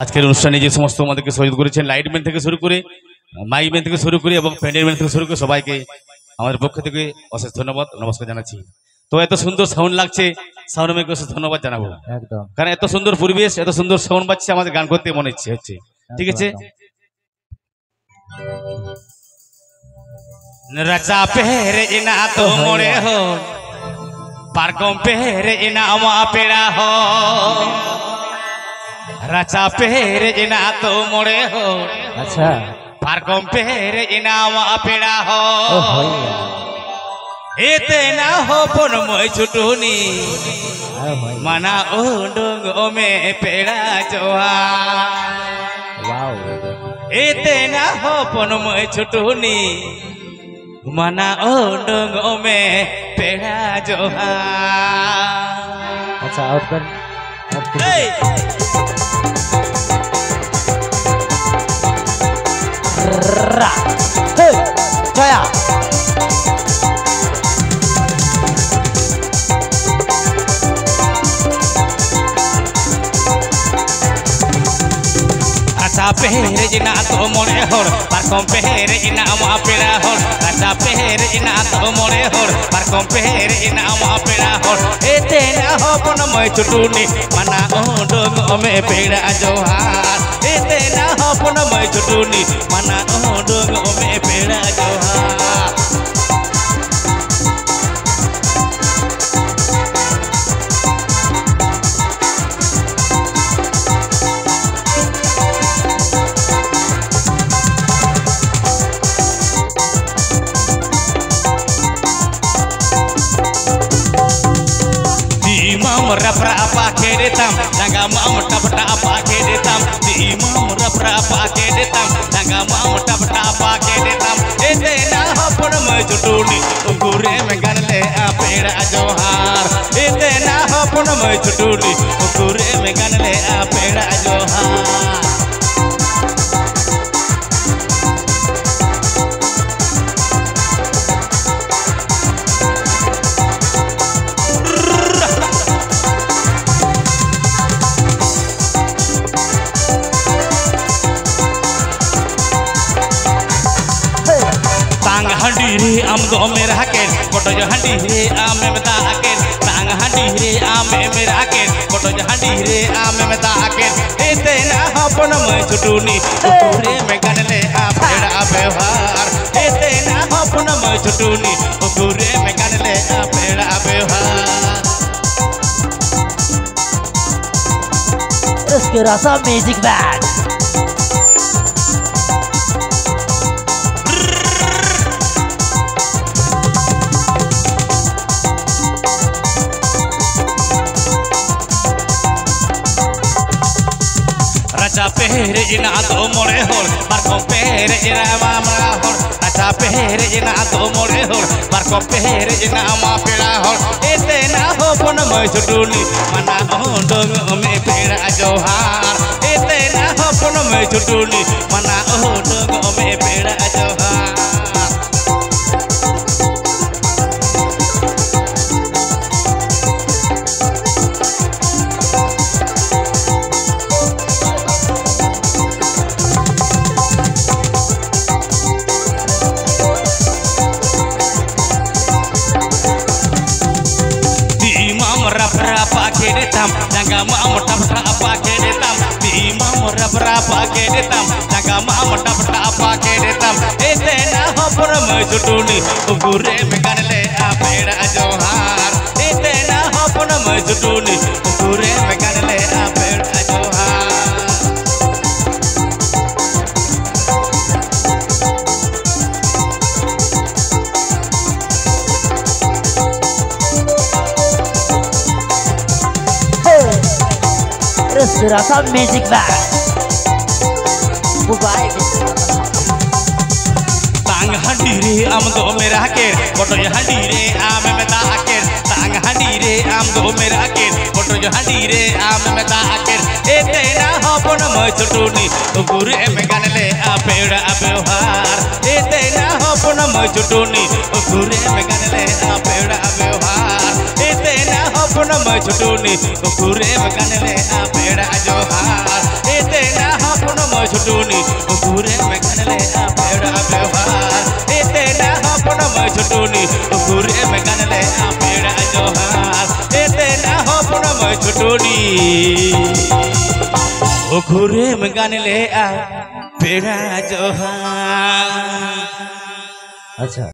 আজকের অনুষ্ঠানে যে সমস্ত আমাদেরকে সহযোগিতা করেছেন লাইটম্যান থেকে শুরু করে মাইকম্যান থেকে শুরু করে এবং প্যান্ডেলম্যান থেকে শুরু করে সবাইকে আমাদের পক্ষ থেকে অশেষ ধন্যবাদ নমস্কার জানাচ্ছি। তো এত সুন্দর সাউন্ড লাগছে, সাউন্ড ম্যানকে অশেষ ধন্যবাদ জানাবো, একদম কারণ এত সুন্দর পরিবেশ, এত সুন্দর সাউন্ড পাচ্ছে, আমাদের গান করতে মনে ইচ্ছে হচ্ছে। ঠিক আছে, রাজা পেরে ইনা তো মোড়ে হো পারকম পেরে ইনা আমা পেড়া হো রাজা পেরে ইনা তো মোড়ে হো আচ্ছা পারকম পেরে ইনা আমা পেড়া হো ও হইয়া এতে না হো পনময় ছুটুনি মানা ও ডং ও মে পেড়া জোহা ওয়াও এতে না হো পনময় ছুটুনি মানা ও ডং ও মে পেড়া জোহা। আচ্ছা আউট कर এই রা হে জয়া আশা পেরে ইনা তো মনে হর পারকম পেরে ইনা আমা পেড়া হর আশা পেরে ইনা তো মনে হর পারকম পেরে ইনা আমা পেড়া হর এতে না হো পনময় ছুটুনি মানা ও ডং ও মে পেড়া জোহার এতে না হো পনময় ছুটুনি মানা ও ডং ও মে পেড়া Johar. Imam rap-rap kedetam, jaga mau tap-tap kedetam. Imam rap-rap kedetam, jaga mau tap-tap kedetam. Ete na hapon majutuni, ukure megan le apera johar. Ete na hapon majutuni, ukure megan le apera johar. Tang handiri am do mera ken koto handiri am meta ken tang handiri am mera ken koto handiri am meta ken ete na hapon moy chutuni ukure megan le apera ବ୍ୟବହାର ete na hapon moy chutuni ukure megan le apera ବ୍ୟବହାର। इसके रासा music band Raja pehere ina to more hor barko pehere ina mamra hor raja pehere ina to more hor barko pehere ina ma pera hor ete na ho pon moy chutuni mana o dong me pera johar ete na ho pon moy chutuni mana o dong me pera johar। Rap-rap kedetam, jaga mau tap-tap kedetam. Imam rap-rap kedetam, jaga mau tap-tap kedetam. Ete na hapon moy chutuni, ukure megan le apera johar. Ete na hapon moy chutuni, ukure megan le apera johar। इसके रासा music band वो भाई Tang handiri am do mera ken koto handire am meta ken tang handire am do mera ken koto handire am meta ken ete na hapon moy chutuni ukure megan le apera ବ୍ୟବହାର ete na hapon moy chutuni ukure megan le apera ବ୍ୟବହାର ete na hapon moy chutuni ukure megan le apera johar ete छुटुनी घूरे में गान ले आ पेड़ा व्यवहार एते ना हपन मैं छुटुनी घूरे में गान ले आ पेड़ा जोहार एते ना हपन मैं छुटुनी घूरे में गान ले आ पेड़ा जोहार। अच्छा।